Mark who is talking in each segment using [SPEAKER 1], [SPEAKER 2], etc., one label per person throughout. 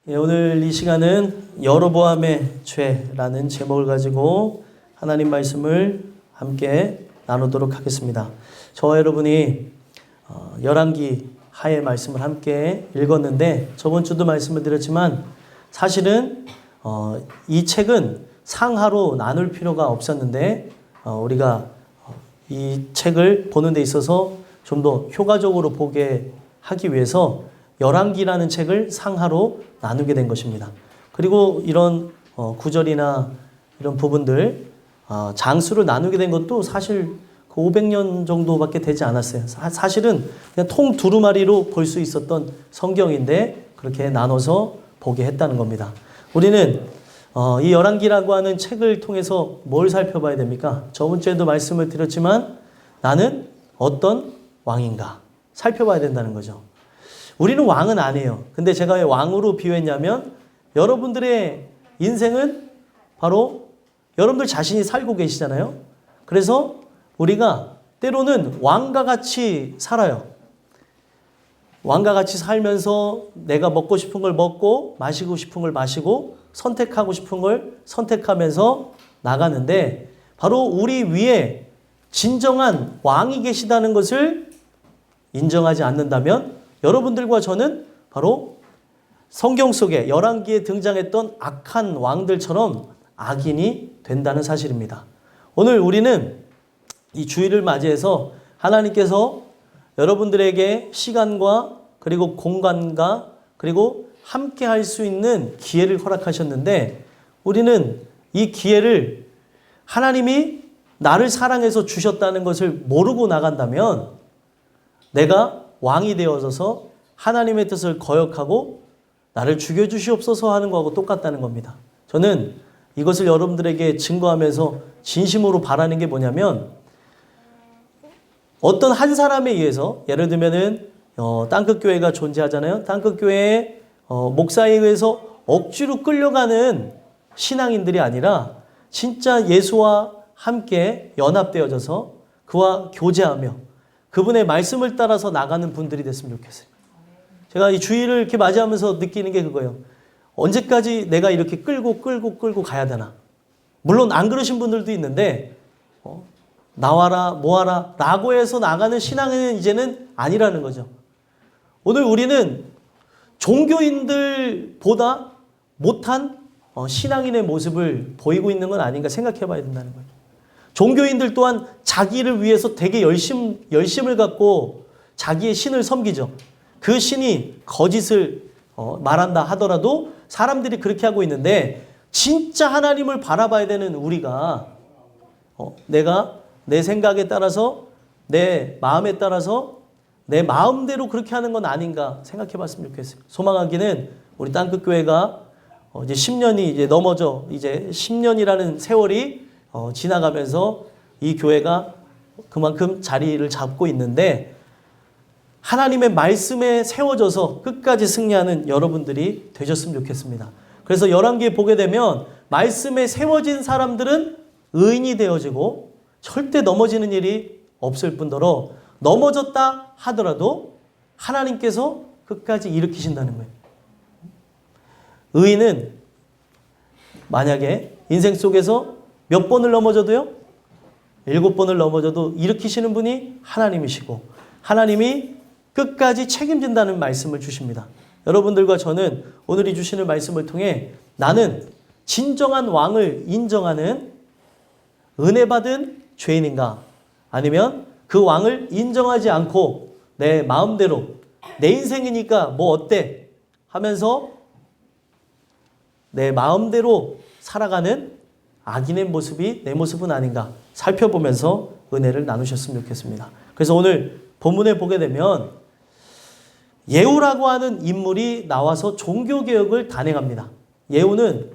[SPEAKER 1] 오늘 이 시간은 여로보암의 죄라는 제목을 가지고 하나님 말씀을 함께 나누도록 하겠습니다. 저와 여러분이 열왕기 하의 말씀을 함께 읽었는데 저번 주도 말씀을 드렸지만 사실은 이 책은 상하로 나눌 필요가 없었는데 우리가 이 책을 보는 데 있어서 좀 더 효과적으로 보게 하기 위해서 열왕기라는 책을 상하로 나누게 된 것입니다. 그리고 이런 구절이나 이런 부분들 장수를 나누게 된 것도 사실 그 500년 정도밖에 되지 않았어요. 사실은 그냥 통 두루마리로 볼 수 있었던 성경인데 그렇게 나눠서 보게 했다는 겁니다. 우리는 이 열왕기라고 하는 책을 통해서 뭘 살펴봐야 됩니까? 저번 주에도 말씀을 드렸지만 나는 어떤 왕인가 살펴봐야 된다는 거죠. 우리는 왕은 아니에요. 근데 제가 왜 왕으로 비유했냐면 여러분들의 인생은 바로 여러분들 자신이 살고 계시잖아요. 그래서 우리가 때로는 왕과 같이 살아요. 왕과 같이 살면서 내가 먹고 싶은 걸 먹고 마시고 싶은 걸 마시고 선택하고 싶은 걸 선택하면서 나가는데 바로 우리 위에 진정한 왕이 계시다는 것을 인정하지 않는다면 여러분들과 저는 바로 성경 속에 열왕기에 등장했던 악한 왕들처럼 악인이 된다는 사실입니다. 오늘 우리는 이 주일을 맞이해서 하나님께서 여러분들에게 시간과 그리고 공간과 그리고 함께 할 수 있는 기회를 허락하셨는데 우리는 이 기회를 하나님이 나를 사랑해서 주셨다는 것을 모르고 나간다면 내가 왕이 되어져서 하나님의 뜻을 거역하고 나를 죽여주시옵소서 하는 거하고 똑같다는 겁니다. 저는 이것을 여러분들에게 증거하면서 진심으로 바라는 게 뭐냐면 어떤 한 사람에 의해서 예를 들면은 땅끝교회가 존재하잖아요. 땅끝교회의 목사에 의해서 억지로 끌려가는 신앙인들이 아니라 진짜 예수와 함께 연합되어져서 그와 교제하며 그분의 말씀을 따라서 나가는 분들이 됐으면 좋겠어요. 제가 이 주일을 이렇게 맞이하면서 느끼는 게 그거예요. 언제까지 내가 이렇게 끌고 가야 되나. 물론 안 그러신 분들도 있는데 나와라 뭐하라 라고 해서 나가는 신앙은 이제는 아니라는 거죠. 오늘 우리는 종교인들보다 못한 신앙인의 모습을 보이고 있는 건 아닌가 생각해 봐야 된다는 거예요. 종교인들 또한 자기를 위해서 되게 열심을 갖고 자기의 신을 섬기죠. 그 신이 거짓을 말한다 하더라도 사람들이 그렇게 하고 있는데 진짜 하나님을 바라봐야 되는 우리가 내가 내 생각에 따라서 내 마음에 따라서 내 마음대로 그렇게 하는 건 아닌가 생각해 봤으면 좋겠어요. 소망하기는 우리 땅끝교회가 이제 10년이 이제 넘어져 이제 10년이라는 세월이 지나가면서 이 교회가 그만큼 자리를 잡고 있는데 하나님의 말씀에 세워져서 끝까지 승리하는 여러분들이 되셨으면 좋겠습니다. 그래서 열왕기에 보게 되면 말씀에 세워진 사람들은 의인이 되어지고 절대 넘어지는 일이 없을 뿐더러 넘어졌다 하더라도 하나님께서 끝까지 일으키신다는 거예요. 의인은 만약에 인생 속에서 몇 번을 넘어져도요? 7번을 넘어져도 일으키시는 분이 하나님이시고 하나님이 끝까지 책임진다는 말씀을 주십니다. 여러분들과 저는 오늘 이 주시는 말씀을 통해 나는 진정한 왕을 인정하는 은혜 받은 죄인인가? 아니면 그 왕을 인정하지 않고 내 마음대로 내 인생이니까 뭐 어때? 하면서 내 마음대로 살아가는 악인의 모습이 내 모습은 아닌가 살펴보면서 은혜를 나누셨으면 좋겠습니다. 그래서 오늘 본문에 보게 되면 예후라고 하는 인물이 나와서 종교개혁을 단행합니다. 예후는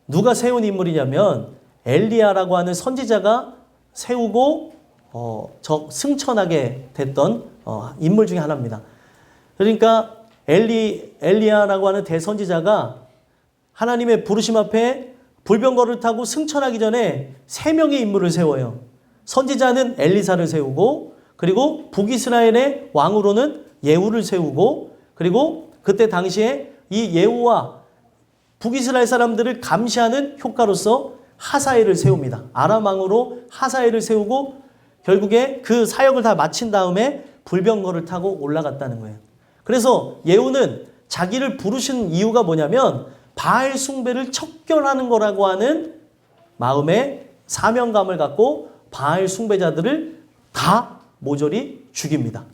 [SPEAKER 1] 누가 세운 인물이냐면 엘리야라고 하는 선지자가 세우고 승천하게 됐던 인물 중에 하나입니다. 그러니까 엘리야라고 하는 대선지자가 하나님의 부르심 앞에 불병거를 타고 승천하기 전에 3명의 인물을 세워요. 선지자는 엘리사를 세우고 그리고 북이스라엘의 왕으로는 예후를 세우고 그리고 그때 당시에 이 예후와 북이스라엘 사람들을 감시하는 효과로서 하사엘을 세웁니다. 아람 왕으로 하사엘을 세우고 결국에 그 사역을 다 마친 다음에 불병거를 타고 올라갔다는 거예요. 그래서 예후는 자기를 부르신 이유가 뭐냐면 바알 숭배를 척결하는 거라고 하는 마음의 사명감을 갖고 바알 숭배자들을 다 모조리 죽입니다.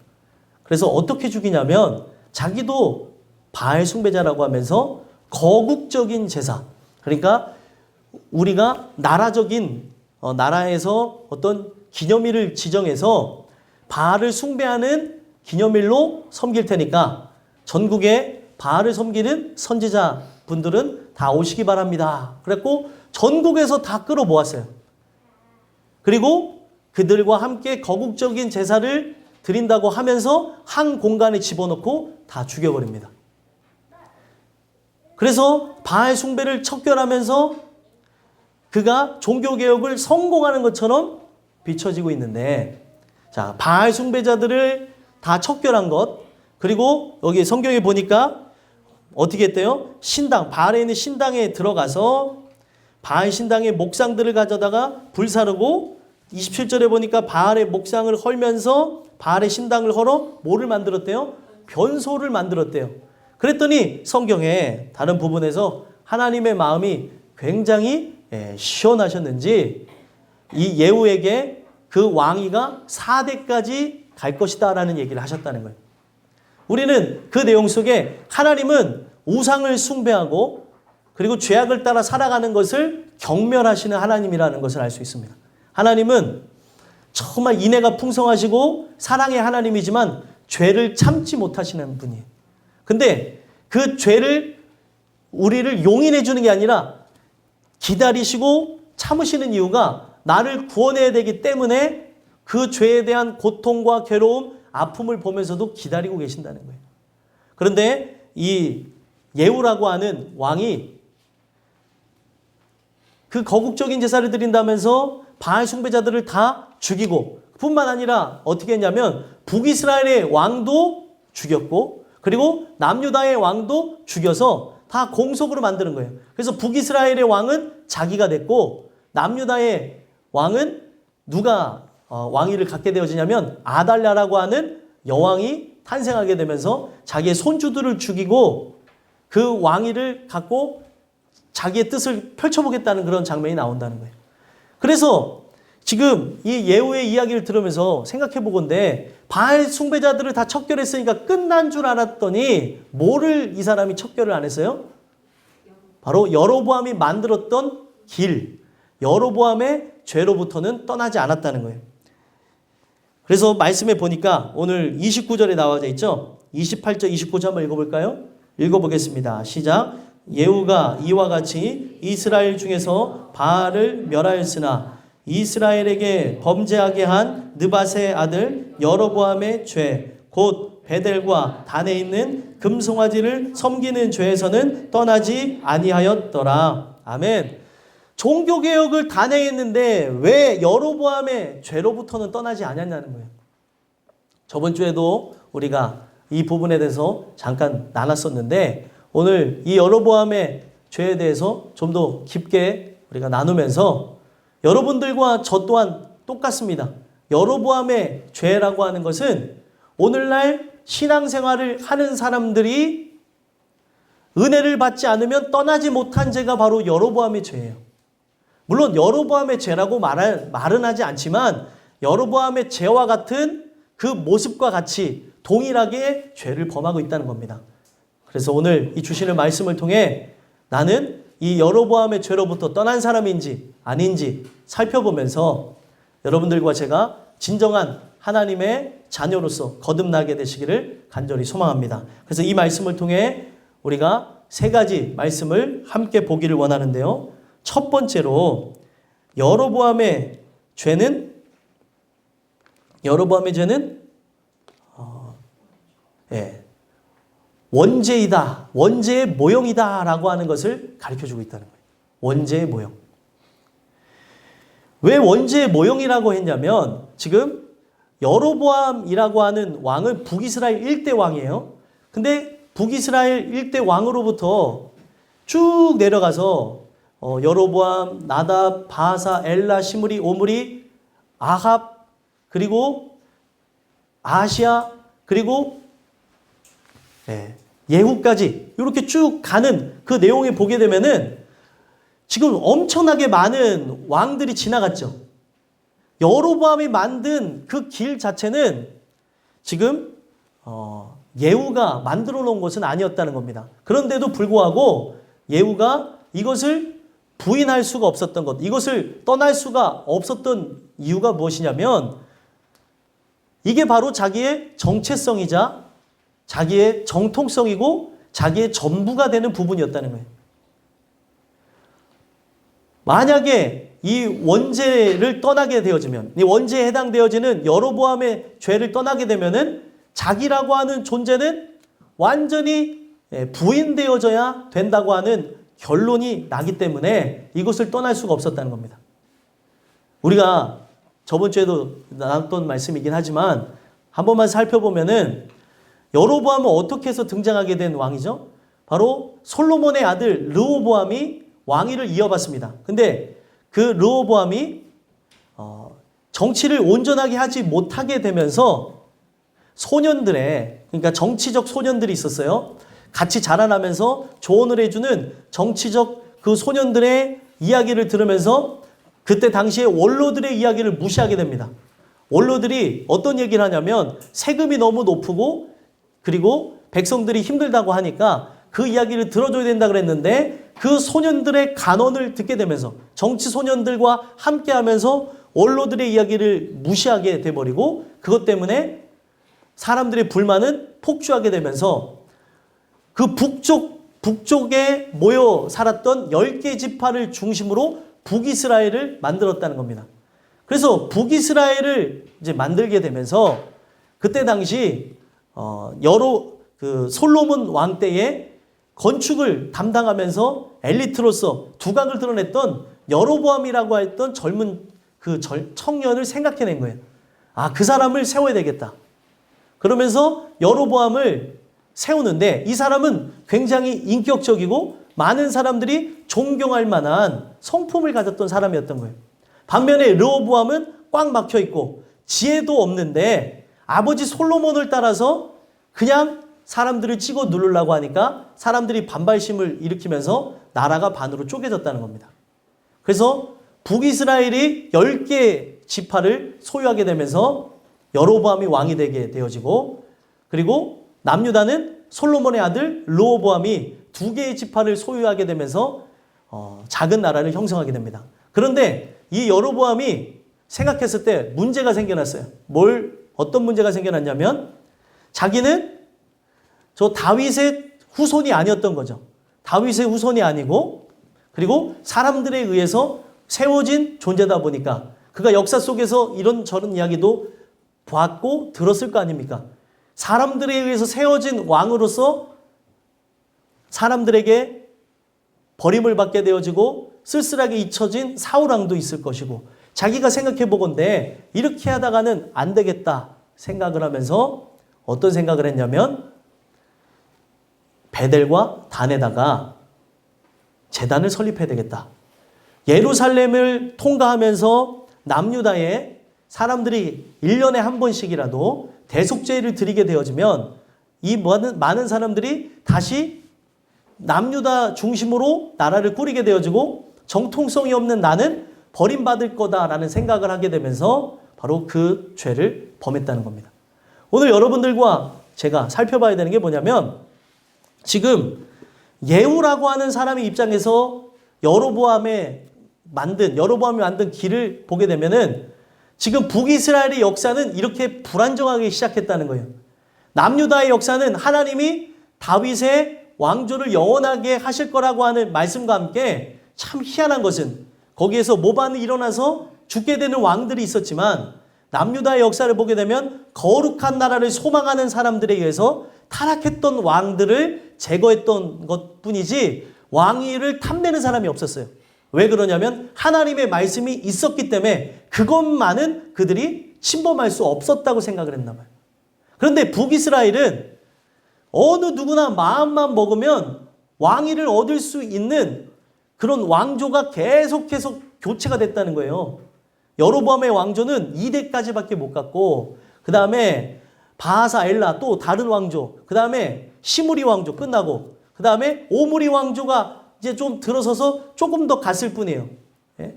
[SPEAKER 1] 그래서 어떻게 죽이냐면 자기도 바알 숭배자라고 하면서 거국적인 제사, 그러니까 우리가 나라적인 나라에서 어떤 기념일을 지정해서 바알을 숭배하는 기념일로 섬길 테니까 전국에 바알을 섬기는 선지자 분들은 다 오시기 바랍니다. 그랬고 전국에서 다 끌어모았어요. 그리고 그들과 함께 거국적인 제사를 드린다고 하면서 한 공간에 집어넣고 다 죽여버립니다. 그래서 바알 숭배를 척결하면서 그가 종교개혁을 성공하는 것처럼 비춰지고 있는데, 자, 바알 숭배자들을 다 척결한 것, 그리고 여기 성경에 보니까 어떻게 했대요? 신당, 바알에 있는 신당에 들어가서 바알 신당의 목상들을 가져다가 불사르고 27절에 보니까 바알의 목상을 헐면서 바알의 신당을 헐어 뭐를 만들었대요? 변소를 만들었대요. 그랬더니 성경에 다른 부분에서 하나님의 마음이 굉장히 시원하셨는지 이 예후에게 그 왕위가 4대까지 갈 것이다 라는 얘기를 하셨다는 거예요. 우리는 그 내용 속에 하나님은 우상을 숭배하고 그리고 죄악을 따라 살아가는 것을 경멸하시는 하나님이라는 것을 알 수 있습니다. 하나님은 정말 인애가 풍성하시고 사랑의 하나님이지만 죄를 참지 못하시는 분이에요. 근데 그 죄를 우리를 용인해 주는 게 아니라 기다리시고 참으시는 이유가 나를 구원해야 되기 때문에 그 죄에 대한 고통과 괴로움, 아픔을 보면서도 기다리고 계신다는 거예요. 그런데 이 예후라고 하는 왕이 그 거국적인 제사를 드린다면서 바알 숭배자들을 다 죽이고 뿐만 아니라 어떻게 했냐면 북이스라엘의 왕도 죽였고 그리고 남유다의 왕도 죽여서 다 공속으로 만드는 거예요. 그래서 북이스라엘의 왕은 자기가 됐고 남유다의 왕은 누가 왕위를 갖게 되어지냐면 아달랴라고 하는 여왕이 탄생하게 되면서 자기의 손주들을 죽이고 그 왕위를 갖고 자기의 뜻을 펼쳐보겠다는 그런 장면이 나온다는 거예요. 그래서 지금 이 예후의 이야기를 들으면서 생각해 보건대 바알 숭배자들을 다 척결했으니까 끝난 줄 알았더니 뭐를 이 사람이 척결을 안 했어요? 바로 여로보암이 만들었던 길, 여로보암의 죄로부터는 떠나지 않았다는 거예요. 그래서 말씀에 보니까 오늘 29절에 나와져 있죠. 28절, 29절 한번 읽어볼까요? 읽어보겠습니다. 시작. 예후가 이와 같이 이스라엘 중에서 바알을 멸하였으나 이스라엘에게 범죄하게 한 느밧의 아들 여로보암의 죄, 곧 베델과 단에 있는 금송아지를 섬기는 죄에서는 떠나지 아니하였더라. 아멘. 종교개혁을 단행했는데 왜 여로보암의 죄로부터는 떠나지 않았냐는 거예요. 저번 주에도 우리가 이 부분에 대해서 잠깐 나눴었는데 오늘 이 여로보암의 죄에 대해서 좀 더 깊게 우리가 나누면서 여러분들과 저 또한 똑같습니다. 여로보암의 죄라고 하는 것은 오늘날 신앙생활을 하는 사람들이 은혜를 받지 않으면 떠나지 못한 죄가 바로 여로보암의 죄예요. 물론 여로보암의 죄라고 말은 하지 않지만 여로보암의 죄와 같은 그 모습과 같이 동일하게 죄를 범하고 있다는 겁니다. 그래서 오늘 이 주시는 말씀을 통해 나는 이 여로보암의 죄로부터 떠난 사람인지 아닌지 살펴보면서 여러분들과 제가 진정한 하나님의 자녀로서 거듭나게 되시기를 간절히 소망합니다. 그래서 이 말씀을 통해 우리가 세 가지 말씀을 함께 보기를 원하는데요. 첫 번째로 여로보암의 죄는 원죄이다. 원죄의 모형이다 라고 하는 것을 가르쳐주고 있다는 거예요. 원죄의 모형. 왜 원죄의 모형이라고 했냐면 지금 여로보암이라고 하는 왕은 북이스라엘 1대 왕이에요. 근데 북이스라엘 1대 왕으로부터 쭉 내려가서 여로보암, 나답, 바사, 엘라, 시므리, 오므리, 아합, 그리고 아시아, 그리고 예후까지 이렇게 쭉 가는 그 내용에 보게 되면은 지금 엄청나게 많은 왕들이 지나갔죠. 여로보암이 만든 그 길 자체는 지금 예후가 만들어 놓은 것은 아니었다는 겁니다. 그런데도 불구하고 예후가 이것을 부인할 수가 없었던 것, 이것을 떠날 수가 없었던 이유가 무엇이냐면 이게 바로 자기의 정체성이자 자기의 정통성이고 자기의 전부가 되는 부분이었다는 거예요. 만약에 이 원죄를 떠나게 되어지면, 이 원죄에 해당되어지는 여로보암의 죄를 떠나게 되면은 자기라고 하는 존재는 완전히 부인되어져야 된다고 하는 결론이 나기 때문에 이것을 떠날 수가 없었다는 겁니다. 우리가 저번 주에도 나눴던 말씀이긴 하지만 한 번만 살펴보면은 여로보암은 어떻게 해서 등장하게 된 왕이죠? 바로 솔로몬의 아들 르호보암이 왕위를 이어받습니다. 근데 그 르호보암이 정치를 온전하게 하지 못하게 되면서 소년들의, 그러니까 정치적 소년들이 있었어요. 같이 자라나면서 조언을 해주는 정치적 그 소년들의 이야기를 들으면서 그때 당시에 원로들의 이야기를 무시하게 됩니다. 원로들이 어떤 얘기를 하냐면 세금이 너무 높고 그리고 백성들이 힘들다고 하니까 그 이야기를 들어줘야 된다 그랬는데 그 소년들의 간언을 듣게 되면서 정치 소년들과 함께 하면서 원로들의 이야기를 무시하게 돼버리고 그것 때문에 사람들의 불만은 폭주하게 되면서 그 북쪽에 모여 살았던 10개 지파를 중심으로 북이스라엘을 만들었다는 겁니다. 그래서 북이스라엘을 이제 만들게 되면서 그때 당시 솔로몬 왕 때에 건축을 담당하면서 엘리트로서 두각을 드러냈던 여로보암이라고 했던 젊은 청년을 생각해낸 거예요. 아, 그 사람을 세워야 되겠다. 그러면서 여로보암을 세우는데 이 사람은 굉장히 인격적이고 많은 사람들이 존경할 만한 성품을 가졌던 사람이었던 거예요. 반면에 르호보암은 꽉 막혀 있고 지혜도 없는데 아버지 솔로몬을 따라서 그냥 사람들을 찍어 누르려고 하니까 사람들이 반발심을 일으키면서 나라가 반으로 쪼개졌다는 겁니다. 그래서 북이스라엘이 10개 지파를 소유하게 되면서 여로보암이 왕이 되게 되어지고 그리고 남유다는 솔로몬의 아들 르호보암이 2개의 지파를 소유하게 되면서 작은 나라를 형성하게 됩니다. 그런데 이 여로보암이 생각했을 때 문제가 생겨났어요. 어떤 문제가 생겨났냐면 자기는 저 다윗의 후손이 아니었던 거죠. 다윗의 후손이 아니고 그리고 사람들에 의해서 세워진 존재다 보니까 그가 역사 속에서 이런저런 이야기도 봤고 들었을 거 아닙니까? 사람들에 의해서 세워진 왕으로서 사람들에게 버림을 받게 되어지고 쓸쓸하게 잊혀진 사울왕도 있을 것이고 자기가 생각해 보건대 이렇게 하다가는 안 되겠다 생각을 하면서 어떤 생각을 했냐면 베델과 단에다가 제단을 설립해야 되겠다. 예루살렘을 통과하면서 남유다에 사람들이 1년에 한 번씩이라도 대속제를 드리게 되어지면 이 많은 사람들이 다시 남유다 중심으로 나라를 꾸리게 되어지고 정통성이 없는 나는 버림받을 거다라는 생각을 하게 되면서 바로 그 죄를 범했다는 겁니다. 오늘 여러분들과 제가 살펴봐야 되는 게 뭐냐면 지금 예후라고 하는 사람의 입장에서 여로보암이 만든 길을 보게 되면은 지금 북이스라엘의 역사는 이렇게 불안정하게 시작했다는 거예요. 남유다의 역사는 하나님이 다윗의 왕조를 영원하게 하실 거라고 하는 말씀과 함께 참 희한한 것은 거기에서 모반이 일어나서 죽게 되는 왕들이 있었지만 남유다의 역사를 보게 되면 거룩한 나라를 소망하는 사람들에 의해서 타락했던 왕들을 제거했던 것뿐이지 왕위를 탐내는 사람이 없었어요. 왜 그러냐면 하나님의 말씀이 있었기 때문에 그것만은 그들이 침범할 수 없었다고 생각을 했나 봐요. 그런데 북이스라엘은 어느 누구나 마음만 먹으면 왕위를 얻을 수 있는 그런 왕조가 계속 교체가 됐다는 거예요. 여로보암의 왕조는 2대까지밖에 못 갔고, 그 다음에 바하사 엘라 또 다른 왕조, 그 다음에 시므리 왕조 끝나고, 그 다음에 오므리 왕조가 이제 좀 들어서서 조금 더 갔을 뿐이에요. 예?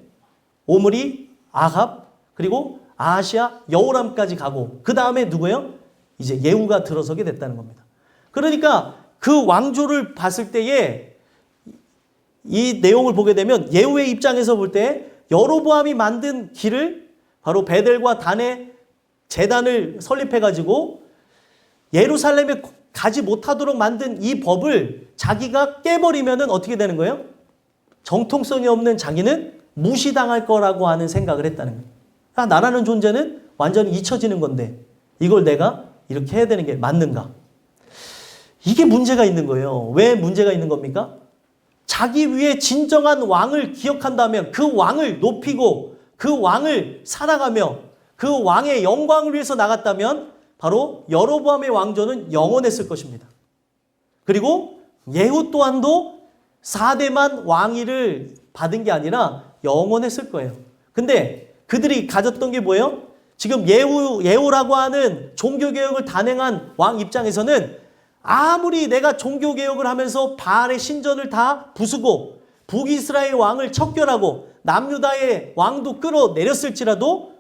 [SPEAKER 1] 오므리, 아합, 그리고 아하시아, 여호람까지 가고, 그 다음에 누구예요? 이제 예후가 들어서게 됐다는 겁니다. 그러니까 그 왕조를 봤을 때에 이 내용을 보게 되면 예후의 입장에서 볼 때 여로보암이 만든 길을 바로 베델과 단의 제단을 설립해가지고 예루살렘에 가지 못하도록 만든 이 법을 자기가 깨버리면은 어떻게 되는 거예요? 정통성이 없는 자기는 무시당할 거라고 하는 생각을 했다는 거예요. 아, 나라는 존재는 완전히 잊혀지는 건데 이걸 내가 이렇게 해야 되는 게 맞는가? 이게 문제가 있는 거예요. 왜 문제가 있는 겁니까? 자기 위에 진정한 왕을 기억한다면 그 왕을 높이고 그 왕을 살아가며 그 왕의 영광을 위해서 나갔다면 바로 여로보암의 왕조는 영원했을 것입니다. 그리고 예후 또한도 4대만 왕위를 받은 게 아니라 영원했을 거예요. 근데 그들이 가졌던 게 뭐예요? 지금 예후라고 하는 종교개혁을 단행한 왕 입장에서는 아무리 내가 종교개혁을 하면서 바알의 신전을 다 부수고 북이스라엘 왕을 척결하고 남유다의 왕도 끌어내렸을지라도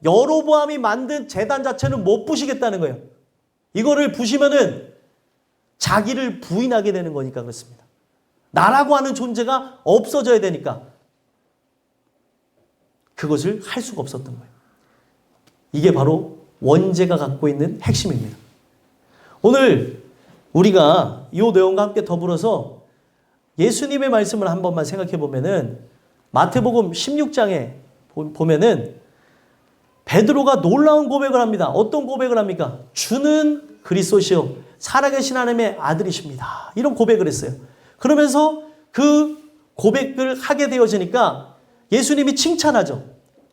[SPEAKER 1] 여로보암이 만든 제단 자체는 못 부시겠다는 거예요. 이거를 부시면은 자기를 부인하게 되는 거니까 그렇습니다. 나라고 하는 존재가 없어져야 되니까 그것을 할 수가 없었던 거예요. 이게 바로 원죄가 갖고 있는 핵심입니다. 오늘 우리가 이 내용과 함께 더불어서 예수님의 말씀을 한 번만 생각해 보면은 마태복음 16장에 보면은 베드로가 놀라운 고백을 합니다. 어떤 고백을 합니까? 주는 그리스도시요 살아계신 하나님의 아들이십니다. 이런 고백을 했어요. 그러면서 그 고백을 하게 되어지니까 예수님이 칭찬하죠.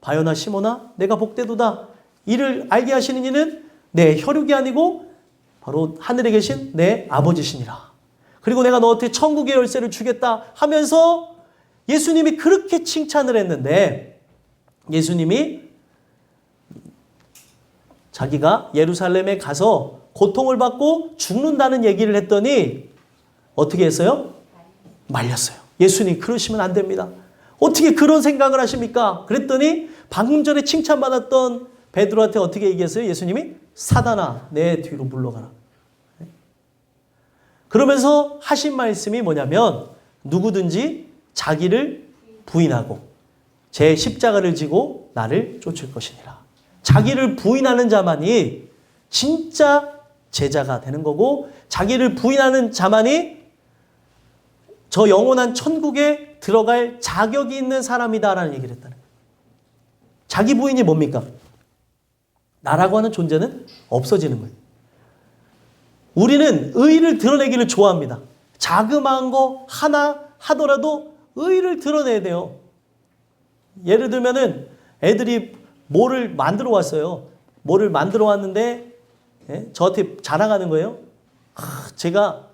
[SPEAKER 1] 바요나 시몬아 내가 복되도다. 이를 알게 하시는 이는 내 혈육이 아니고 바로 하늘에 계신 내 아버지시니라. 그리고 내가 너한테 천국의 열쇠를 주겠다 하면서 예수님이 그렇게 칭찬을 했는데 예수님이 자기가 예루살렘에 가서 고통을 받고 죽는다는 얘기를 했더니 어떻게 했어요? 말렸어요. 예수님 그러시면 안 됩니다. 어떻게 그런 생각을 하십니까? 그랬더니 방금 전에 칭찬받았던 베드로한테 어떻게 얘기했어요? 예수님이 사단아 내 뒤로 물러가라. 그러면서 하신 말씀이 뭐냐면 누구든지 자기를 부인하고 제 십자가를 지고 나를 쫓을 것이니라. 자기를 부인하는 자만이 진짜 제자가 되는 거고 자기를 부인하는 자만이 저 영원한 천국에 들어갈 자격이 있는 사람이다라는 얘기를 했다는 거예요. 자기 부인이 뭡니까? 나라고 하는 존재는 없어지는 거예요. 우리는 의의를 드러내기를 좋아합니다. 자그마한 거 하나 하더라도 의의를 드러내야 돼요. 예를 들면은 애들이 뭐를 만들어 왔어요. 뭐를 만들어 왔는데 저한테 자랑하는 거예요. 제가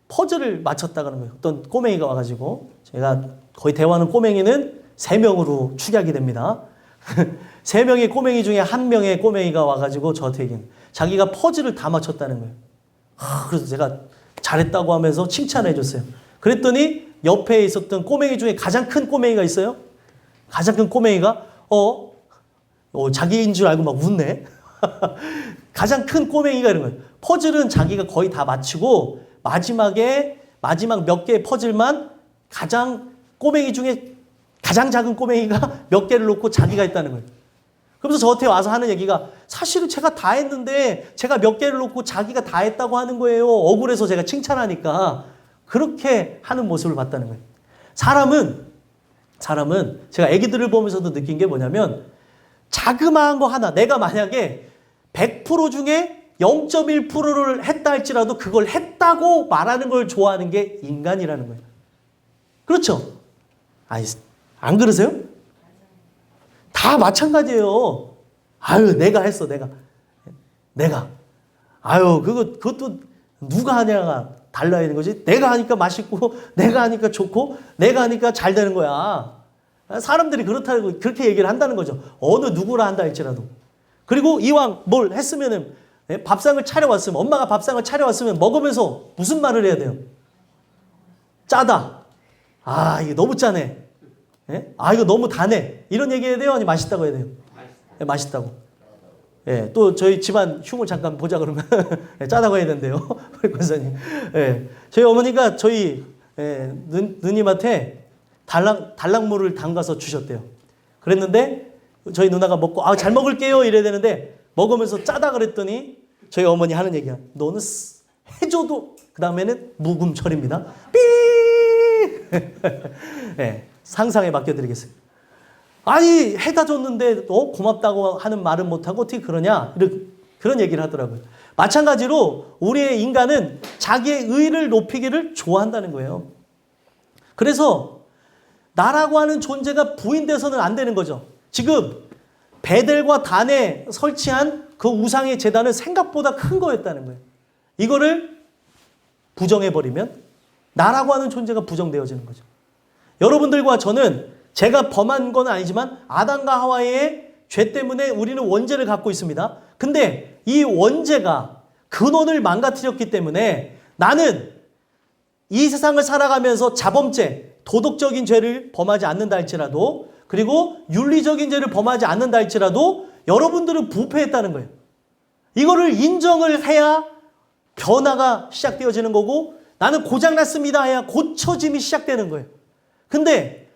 [SPEAKER 1] 퍼즐을 맞췄다는 거예요. 어떤 꼬맹이가 와가지고 제가 거의 대화하는 꼬맹이는 3명으로 축약이 됩니다. 3명의 꼬맹이 중에 1명의 꼬맹이가 와가지고 저한테 얘기해요. 자기가 퍼즐을 다 맞췄다는 거예요. 그래서 제가 잘했다고 하면서 칭찬해 줬어요. 그랬더니 옆에 있었던 꼬맹이 중에 가장 큰 꼬맹이가 있어요. 가장 큰 꼬맹이가 자기인 줄 알고 막 웃네. 가장 큰 꼬맹이가 이런 거예요. 퍼즐은 자기가 거의 다 마치고 마지막 몇 개의 퍼즐만 가장 꼬맹이 중에 가장 작은 꼬맹이가 몇 개를 놓고 자기가 했다는 거예요. 그러면서 저한테 와서 하는 얘기가 사실은 제가 다 했는데 제가 몇 개를 놓고 자기가 다 했다고 하는 거예요. 억울해서 제가 칭찬하니까 그렇게 하는 모습을 봤다는 거예요. 사람은 제가 애기들을 보면서도 느낀 게 뭐냐면 자그마한 거 하나 내가 만약에 100% 중에 0.1%를 했다 할지라도 그걸 했다고 말하는 걸 좋아하는 게 인간이라는 거예요. 그렇죠? 안 그러세요? 다 마찬가지예요. 내가 했어, 내가. 아유, 그것도 누가 하냐가 달라야 되는 거지. 내가 하니까 맛있고 내가 하니까 좋고 내가 하니까 잘 되는 거야. 사람들이 그렇다고 그렇게 얘기를 한다는 거죠. 어느 누구라 한다 할지라도. 그리고 이왕 뭘 했으면은 밥상을 차려왔으면 엄마가 밥상을 차려왔으면 먹으면서 무슨 말을 해야 돼요? 짜다. 아 이거 너무 짜네. 예? 아 이거 너무 다네. 이런 얘기 해야 돼요? 아니 맛있다고 해야 돼요? 예, 맛있다고. 예, 또 저희 집안 흉을 잠깐 보자 그러면 예, 짜다고 해야 된대요. 권사님. 예, 저희 어머니가 저희 누님한테 달랑물을 담가서 주셨대요. 그랬는데 저희 누나가 먹고 아 잘 먹을게요 이래야 되는데 먹으면서 짜다 그랬더니 저희 어머니 하는 얘기야. 너는 해줘도 그 다음에는 묵음처리입니다. 삐. 예, 상상에 맡겨드리겠습니다. 아니 해다 줬는데 고맙다고 하는 말은 못하고 어떻게 그러냐 그런 얘기를 하더라고요. 마찬가지로 우리의 인간은 자기의 의를 높이기를 좋아한다는 거예요. 그래서 나라고 하는 존재가 부인돼서는 안 되는 거죠. 지금 베델과 단에 설치한 그 우상의 제단은 생각보다 큰 거였다는 거예요. 이거를 부정해버리면 나라고 하는 존재가 부정되어지는 거죠. 여러분들과 저는 제가 범한 건 아니지만 아담과 하와의 죄 때문에 우리는 원죄를 갖고 있습니다. 근데 이 원죄가 근원을 망가뜨렸기 때문에 나는 이 세상을 살아가면서 자범죄, 도덕적인 죄를 범하지 않는다 할지라도 그리고 윤리적인 죄를 범하지 않는다 할지라도 여러분들은 부패했다는 거예요. 이거를 인정을 해야 변화가 시작되어지는 거고 나는 고장났습니다 해야 고쳐짐이 시작되는 거예요. 근데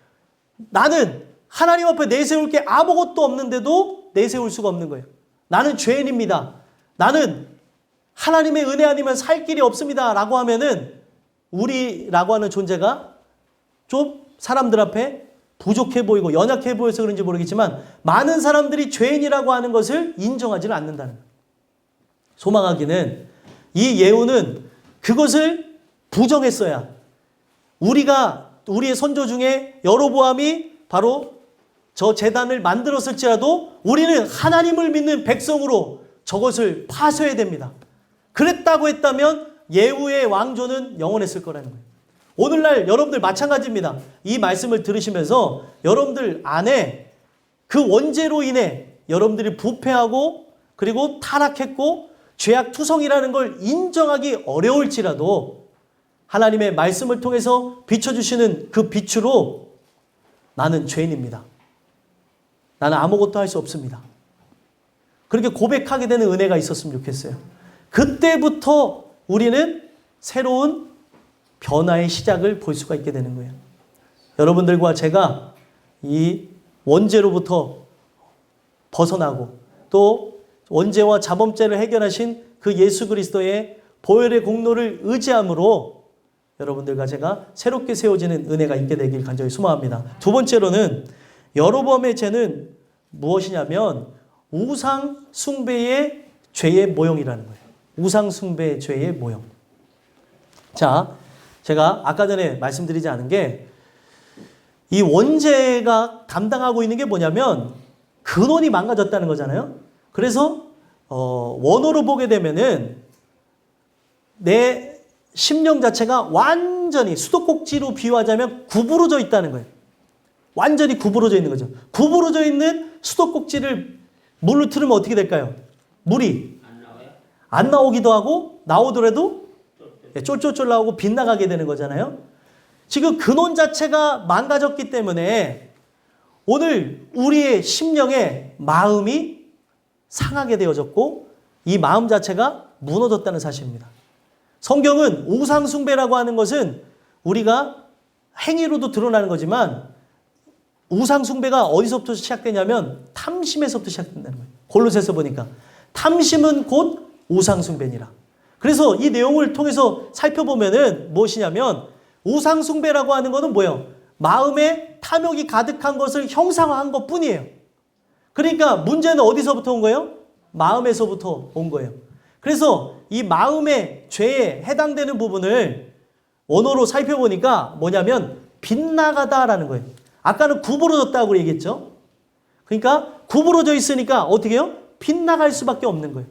[SPEAKER 1] 나는 하나님 앞에 내세울 게 아무것도 없는데도 내세울 수가 없는 거예요. 나는 죄인입니다. 나는 하나님의 은혜 아니면 살 길이 없습니다. 라고 하면은 우리라고 하는 존재가 좀 사람들 앞에 부족해 보이고 연약해 보여서 그런지 모르겠지만 많은 사람들이 죄인이라고 하는 것을 인정하지는 않는다는 거예요. 소망하기는 이 예후는 그것을 부정했어야 우리의 선조 중에 여로보암이 바로 저 제단을 만들었을지라도 우리는 하나님을 믿는 백성으로 저것을 파쇄해야 됩니다. 그랬다고 했다면 예후의 왕조는 영원했을 거라는 거예요. 오늘날 여러분들 마찬가지입니다. 이 말씀을 들으시면서 여러분들 안에 그 원죄로 인해 여러분들이 부패하고 그리고 타락했고 죄악투성이라는 걸 인정하기 어려울지라도 하나님의 말씀을 통해서 비춰주시는 그 빛으로 나는 죄인입니다. 나는 아무것도 할 수 없습니다. 그렇게 고백하게 되는 은혜가 있었으면 좋겠어요. 그때부터 우리는 새로운 변화의 시작을 볼 수가 있게 되는 거예요. 여러분들과 제가 이 원죄로부터 벗어나고 또 원죄와 자범죄를 해결하신 그 예수 그리스도의 보혈의 공로를 의지함으로 여러분들과 제가 새롭게 세워지는 은혜가 있게 되길 간절히 소망합니다. 두 번째로는 여로보암의 죄는 무엇이냐면 우상 숭배의 죄의 모형이라는 거예요. 우상 숭배의 죄의 모형. 자, 제가 아까 전에 말씀드리지 않은 게 이 원죄가 담당하고 있는 게 뭐냐면 근원이 망가졌다는 거잖아요. 그래서 원어로 보게 되면은 내 심령 자체가 완전히 수도꼭지로 비유하자면 구부러져 있다는 거예요. 완전히 구부러져 있는 거죠. 구부러져 있는 수도꼭지를 물로 틀으면 어떻게 될까요? 물이 안 나오기도 하고 나오더라도 쫄쫄쫄 나오고 빗나가게 되는 거잖아요. 지금 근원 자체가 망가졌기 때문에 오늘 우리의 심령에 마음이 상하게 되어졌고 이 마음 자체가 무너졌다는 사실입니다. 성경은 우상 숭배라고 하는 것은 우리가 행위로도 드러나는 거지만 우상 숭배가 어디서부터 시작되냐면 탐심에서부터 시작된다는 거예요. 골로새서 보니까 탐심은 곧 우상 숭배니라. 그래서 이 내용을 통해서 살펴보면은 무엇이냐면 우상 숭배라고 하는 것은 뭐예요? 마음에 탐욕이 가득한 것을 형상화한 것 뿐이에요. 그러니까 문제는 어디서부터 온 거예요? 마음에서부터 온 거예요. 그래서 이 마음의 죄에 해당되는 부분을 원어로 살펴보니까 뭐냐면 빗나가다라는 거예요. 아까는 구부러졌다고 얘기했죠. 그러니까 구부러져 있으니까 어떻게 해요? 빗나갈 수밖에 없는 거예요.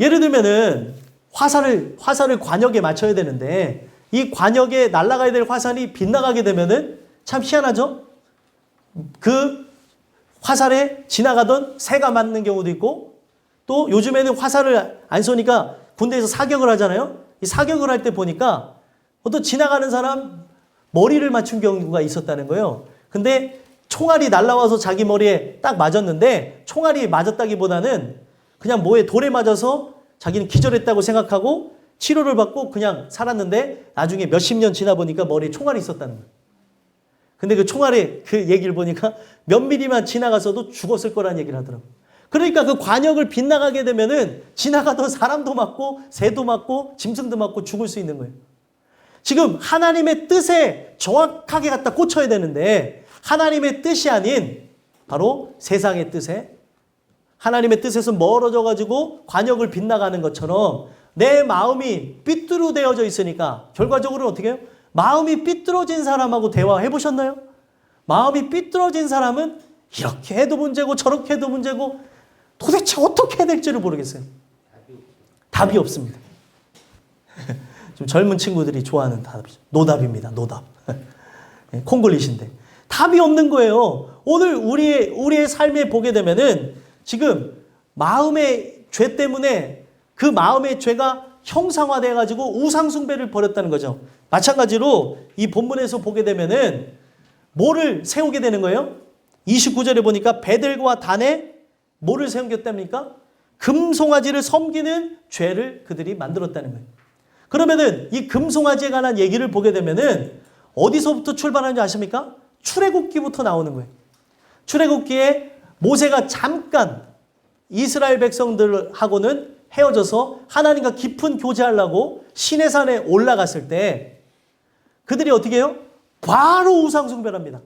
[SPEAKER 1] 예를 들면은 화살을 관역에 맞춰야 되는데 이 관역에 날아가야 될 화살이 빗나가게 되면은 참 희한하죠? 그 화살에 지나가던 새가 맞는 경우도 있고 또 요즘에는 화살을 안 쏘니까 군대에서 사격을 하잖아요. 이 사격을 할 때 보니까 어떤 지나가는 사람 머리를 맞춘 경우가 있었다는 거예요. 근데 총알이 날아와서 자기 머리에 딱 맞았는데 총알이 맞았다기보다는 그냥 뭐에 돌에 맞아서 자기는 기절했다고 생각하고 치료를 받고 그냥 살았는데 나중에 몇십 년 지나 보니까 머리에 총알이 있었다는 거예요. 근데 그 총알의 그 얘기를 보니까 몇 미리만 지나가서도 죽었을 거라는 얘기를 하더라고요. 그러니까 그 관역을 빗나가게 되면은 지나가던 사람도 맞고 새도 맞고 짐승도 맞고 죽을 수 있는 거예요. 지금 하나님의 뜻에 정확하게 갖다 꽂혀야 되는데 하나님의 뜻이 아닌 바로 세상의 뜻에 하나님의 뜻에서 멀어져 가지고 관역을 빗나가는 것처럼 내 마음이 삐뚤어되어져 있으니까 결과적으로 어떻게 해요? 마음이 삐뚤어진 사람하고 대화해 보셨나요? 마음이 삐뚤어진 사람은 이렇게 해도 문제고 저렇게 해도 문제고 도대체 어떻게 해야 될지를 모르겠어요. 답이 없습니다. 좀 젊은 친구들이 좋아하는 답이죠. 노답입니다. 노답. 콩글리시인데 답이 없는 거예요. 오늘 우리의 삶에 보게 되면은 지금 마음의 죄 때문에 그 마음의 죄가 형상화돼 가지고 우상 숭배를 벌였다는 거죠. 마찬가지로 이 본문에서 보게 되면은 뭐를 세우게 되는 거예요? 29절에 보니까 베델과 단에 뭐를 세우겠답니까? 금송아지를 섬기는 죄를 그들이 만들었다는 거예요. 그러면은 이 금송아지에 관한 얘기를 보게 되면은 어디서부터 출발하는지 아십니까? 출애굽기부터 나오는 거예요. 출애굽기에 모세가 잠깐 이스라엘 백성들하고는 헤어져서 하나님과 깊은 교제하려고 시내산에 올라갔을 때 그들이 어떻게 해요? 바로 우상 숭배를 합니다.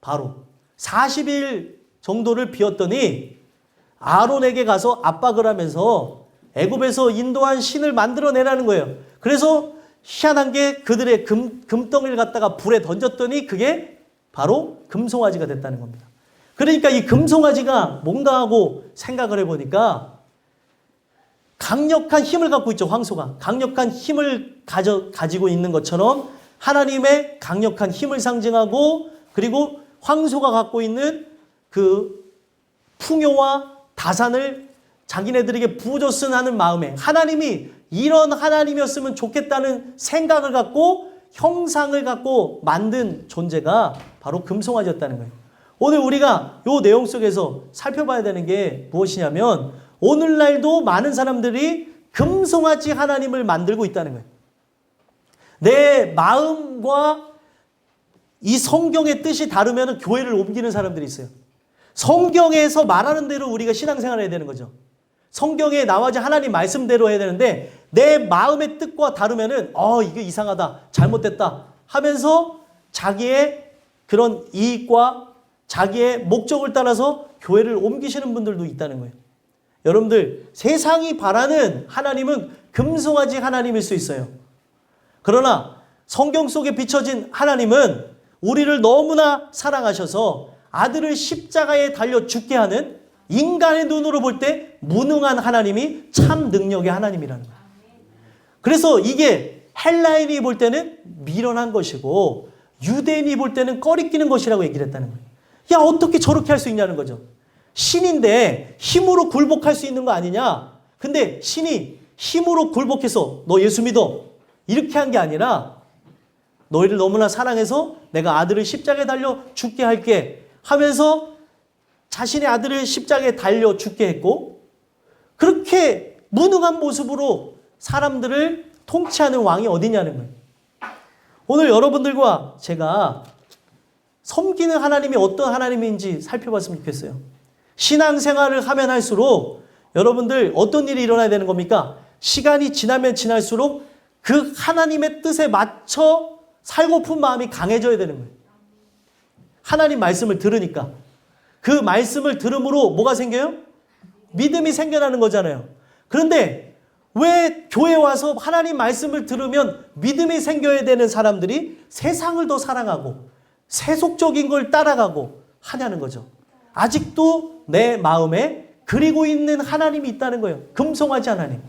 [SPEAKER 1] 바로 40일 정도를 비웠더니 아론에게 가서 압박을 하면서 애굽에서 인도한 신을 만들어내라는 거예요. 그래서 희한한 게 그들의 금덩이를 갖다가 불에 던졌더니 그게 바로 금송아지가 됐다는 겁니다. 그러니까 이 금송아지가 뭔가 하고 생각을 해보니까 강력한 힘을 갖고 있죠. 황소가 강력한 힘을 가지고 있는 것처럼 하나님의 강력한 힘을 상징하고 그리고 황소가 갖고 있는 그 풍요와 다산을 자기네들에게 부어줬으면 하는 마음에 하나님이 이런 하나님이었으면 좋겠다는 생각을 갖고 형상을 갖고 만든 존재가 바로 금송아지였다는 거예요. 오늘 우리가 이 내용 속에서 살펴봐야 되는 게 무엇이냐면 오늘날도 많은 사람들이 금송아지 하나님을 만들고 있다는 거예요. 내 마음과 이 성경의 뜻이 다르면 교회를 옮기는 사람들이 있어요. 성경에서 말하는 대로 우리가 신앙생활을 해야 되는 거죠. 성경에 나와진 하나님 말씀대로 해야 되는데 내 마음의 뜻과 다르면은 이게 이상하다, 잘못됐다 하면서 자기의 그런 이익과 자기의 목적을 따라서 교회를 옮기시는 분들도 있다는 거예요. 여러분들 세상이 바라는 하나님은 금송아지 하나님일 수 있어요. 그러나 성경 속에 비춰진 하나님은 우리를 너무나 사랑하셔서 아들을 십자가에 달려 죽게 하는 인간의 눈으로 볼 때 무능한 하나님이 참 능력의 하나님이라는 거예요. 그래서 이게 헬라인이 볼 때는 미련한 것이고 유대인이 볼 때는 꺼리끼는 것이라고 얘기를 했다는 거예요. 야, 어떻게 저렇게 할 수 있냐는 거죠. 신인데 힘으로 굴복할 수 있는 거 아니냐. 근데 신이 힘으로 굴복해서 너 예수 믿어 이렇게 한 게 아니라 너희를 너무나 사랑해서 내가 아들을 십자가에 달려 죽게 할게 하면서 자신의 아들을 십자가에 달려 죽게 했고 그렇게 무능한 모습으로 사람들을 통치하는 왕이 어디냐는 거예요. 오늘 여러분들과 제가 섬기는 하나님이 어떤 하나님인지 살펴봤으면 좋겠어요. 신앙생활을 하면 할수록 여러분들 어떤 일이 일어나야 되는 겁니까? 시간이 지나면 지날수록 그 하나님의 뜻에 맞춰 살고픈 마음이 강해져야 되는 거예요. 하나님 말씀을 들으니까 그 말씀을 들음으로 뭐가 생겨요? 믿음이 생겨나는 거잖아요. 그런데 왜 교회 와서 하나님 말씀을 들으면 믿음이 생겨야 되는 사람들이 세상을 더 사랑하고 세속적인 걸 따라가고 하냐는 거죠. 아직도 내 마음에 그리고 있는 하나님이 있다는 거예요. 금송아지 하나님.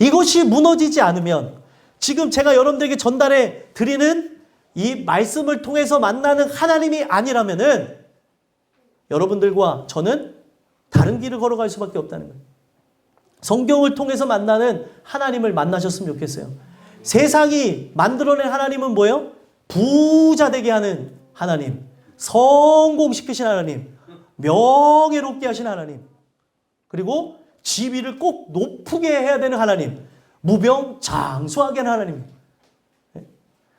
[SPEAKER 1] 이것이 무너지지 않으면 지금 제가 여러분들에게 전달해 드리는 이 말씀을 통해서 만나는 하나님이 아니라면은 여러분들과 저는 다른 길을 걸어갈 수밖에 없다는 거예요. 성경을 통해서 만나는 하나님을 만나셨으면 좋겠어요. 세상이 만들어낸 하나님은 뭐예요? 부자 되게 하는 하나님, 성공시키신 하나님, 명예롭게 하신 하나님, 그리고 지위를 꼭 높게 해야 되는 하나님, 무병장수하게 하는 하나님.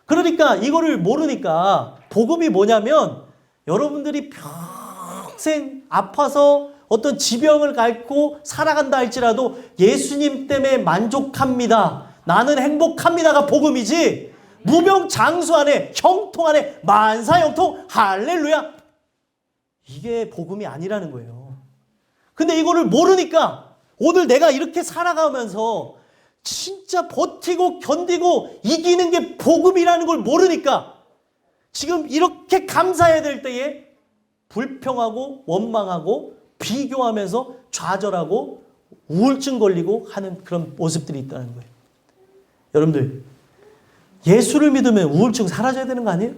[SPEAKER 1] 그러니까 이거를 모르니까 복음이 뭐냐면 여러분들이 평생 아파서 어떤 지병을 앓고 살아간다 할지라도 예수님 때문에 만족합니다, 나는 행복합니다가 복음이지, 무병장수 안에 형통 안에 만사형통 할렐루야, 이게 복음이 아니라는 거예요. 근데 이거를 모르니까 오늘 내가 이렇게 살아가면서 진짜 버티고 견디고 이기는 게 복음이라는 걸 모르니까 지금 이렇게 감사해야 될 때에 불평하고 원망하고 비교하면서 좌절하고 우울증 걸리고 하는 그런 모습들이 있다는 거예요. 여러분들, 예수를 믿으면 우울증 사라져야 되는 거 아니에요?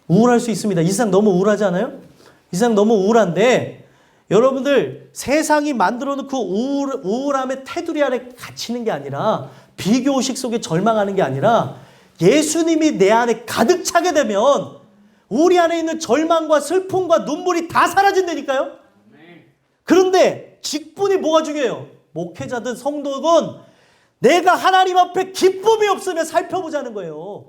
[SPEAKER 1] 우울할 수 있습니다. 이 세상 너무 우울하지 않아요? 이 세상 너무 우울한데 여러분들, 세상이 만들어 놓은 그 우울함의 테두리 아래 갇히는 게 아니라, 비교의식 속에 절망하는 게 아니라 예수님이 내 안에 가득 차게 되면 우리 안에 있는 절망과 슬픔과 눈물이 다 사라진다니까요. 그런데 직분이 뭐가 중요해요? 목회자든 성도든 내가 하나님 앞에 기쁨이 없으면 살펴보자는 거예요.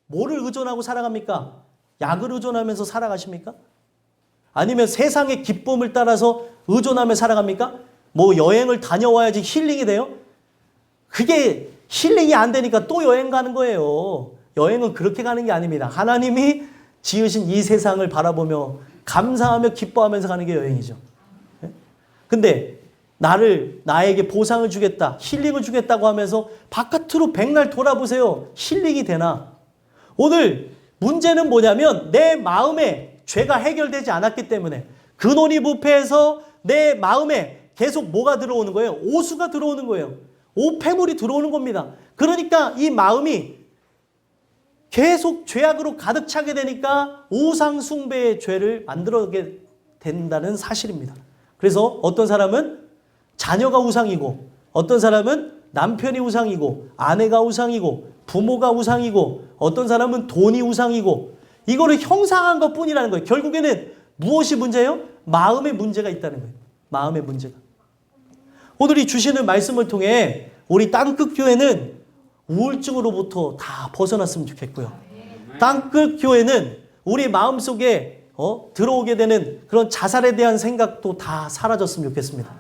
[SPEAKER 1] 뭐를 의존하고 살아갑니까? 약을 의존하면서 살아가십니까? 아니면 세상의 기쁨을 따라서 의존하며 살아갑니까? 뭐 여행을 다녀와야지 힐링이 돼요? 그게 힐링이 안 되니까 또 여행 가는 거예요. 여행은 그렇게 가는 게 아닙니다. 하나님이 지으신 이 세상을 바라보며 감사하며 기뻐하면서 가는 게 여행이죠. 근데 나에게 보상을 주겠다, 힐링을 주겠다고 하면서 바깥으로 백날 돌아보세요. 힐링이 되나? 오늘 문제는 뭐냐면 내 마음에 죄가 해결되지 않았기 때문에 근원이 부패해서 내 마음에 계속 뭐가 들어오는 거예요? 오수가 들어오는 거예요. 오폐물이 들어오는 겁니다. 그러니까 이 마음이 계속 죄악으로 가득 차게 되니까 우상숭배의 죄를 만들어게 된다는 사실입니다. 그래서 어떤 사람은 자녀가 우상이고, 어떤 사람은 남편이 우상이고, 아내가 우상이고, 부모가 우상이고, 어떤 사람은 돈이 우상이고, 이거를 형상한 것 뿐이라는 거예요. 결국에는 무엇이 문제예요? 마음의 문제가 있다는 거예요. 마음의 문제가. 오늘 이 주시는 말씀을 통해 우리 땅끝 교회는 우울증으로부터 다 벗어났으면 좋겠고요. 땅끝 교회는 우리 마음속에 들어오게 되는 그런 자살에 대한 생각도 다 사라졌으면 좋겠습니다.